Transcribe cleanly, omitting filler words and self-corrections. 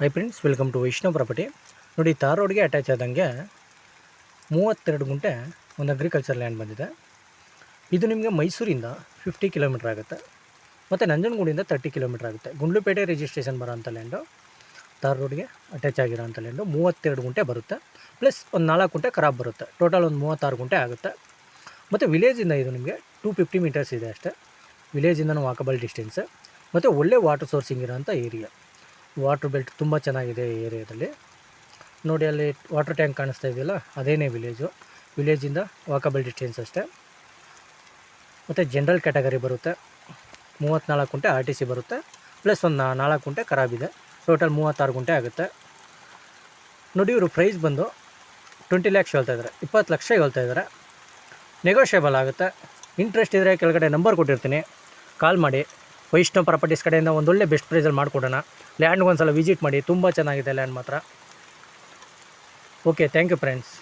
Hi friends, welcome to Vaishnav property. ನೋಡಿ, tar ರೋಡ್ಗೆ attach ಆದಂಗೆ 32 ಗುಂಟೆ ಒಂದು ಅಗ್ರಿಕಲ್ಚರ್ ಲ್ಯಾಂಡ್ ಬಂದಿದೆ. ಇದು ನಿಮಗೆ ಮೈಸೂರಿಂದ 50 ಕಿಲೋಮೀಟ್ರ್ ಆಗುತ್ತೆ, ಮತ್ತು ನಂಜನಗೂಡಿಂದ 30 ಕಿಲೋಮೀಟ್ರ್ ಆಗುತ್ತೆ. ಗುಂಡ್ಲುಪೇಟೆ ರಿಜಿಸ್ಟ್ರೇಷನ್ ಬರೋಂಥ ಲ್ಯಾಂಡು, ತಾರ್ ರೋಡ್ಗೆ ಅಟ್ಯಾಚ್ ಆಗಿರೋಂಥ ಲ್ಯಾಂಡು 32 ಗುಂಟೆ ಬರುತ್ತೆ. ಪ್ಲಸ್ ಒಂದು 4 ಗುಂಟೆ ಖರಾಬ್ ಬರುತ್ತೆ. ಟೋಟಲ್ ಒಂದು 36 ಗುಂಟೆ ಆಗುತ್ತೆ. ಮತ್ತು ವಿಲೇಜಿಂದ ಇದು ನಿಮಗೆ 250 ಮೀಟರ್ಸ್ ಇದೆ ಅಷ್ಟೇ. ವಿಲೇಜಿಂದನೂ ವಾಕಬಲ್ ಡಿಸ್ಟೆನ್ಸ್, ಮತ್ತು ಒಳ್ಳೆ ವಾಟರ್ ಸೋರ್ಸಿಂಗ್ ಇರೋಂಥ ಏರಿಯಾ. ವಾಟ್ರ್ ಬೆಲ್ಟ್ ತುಂಬ ಚೆನ್ನಾಗಿದೆ ಈ ಏರಿಯಾದಲ್ಲಿ. ನೋಡಿ, ಅಲ್ಲಿ ವಾಟರ್ ಟ್ಯಾಂಕ್ ಕಾಣಿಸ್ತಾ ಇದೆಯಲ್ಲ, ಅದೇನೇ ವಿಲೇಜಿಂದ ವಾಕಬಲ್ ಡಿಸ್ಟೆನ್ಸ್ ಅಷ್ಟೇ. ಮತ್ತು ಜನರಲ್ ಕ್ಯಾಟಗರಿ ಬರುತ್ತೆ. 34 ಗುಂಟೆ RTC ಬರುತ್ತೆ, ಪ್ಲಸ್ ಒಂದು 4 ಗುಂಟೆ ಖರಾಬಿದೆ. ಟೋಟಲ್ 36 ಗುಂಟೆ ಆಗುತ್ತೆ. ನೋಡಿ, ಇವರು ಪ್ರೈಸ್ ಬಂದು 20 ಲ್ಯಾಕ್ಸ್ ಹೇಳ್ತಾಯಿದ್ದಾರೆ, 20 ಲಕ್ಷ ಹೇಳ್ತಾಯಿದ್ದಾರೆ. ನೆಗೋಷಿಯಬಲ್ ಆಗುತ್ತೆ. ಇಂಟ್ರೆಸ್ಟ್ ಇದ್ದರೆ ಕೆಳಗಡೆ ನಂಬರ್ ಕೊಟ್ಟಿರ್ತೀನಿ, ಕಾಲ್ ಮಾಡಿ. ವೈಷ್ಣವ್ ಪ್ರಾಪರ್ಟೀಸ್ ಕಡೆಯಿಂದ ಒಂದೊಳ್ಳೆ ಬೆಸ್ಟ್ ಪ್ರೈಸಲ್ಲಿ ಮಾಡಿಕೊಡೋಣ. ಲ್ಯಾಂಡ್ಗೆ ಒಂದು ಸಲ ವಿಸಿಟ್ ಮಾಡಿ, ತುಂಬ ಚೆನ್ನಾಗಿದೆ ಲ್ಯಾಂಡ್ ಮಾತ್ರ. Okay, thank you friends.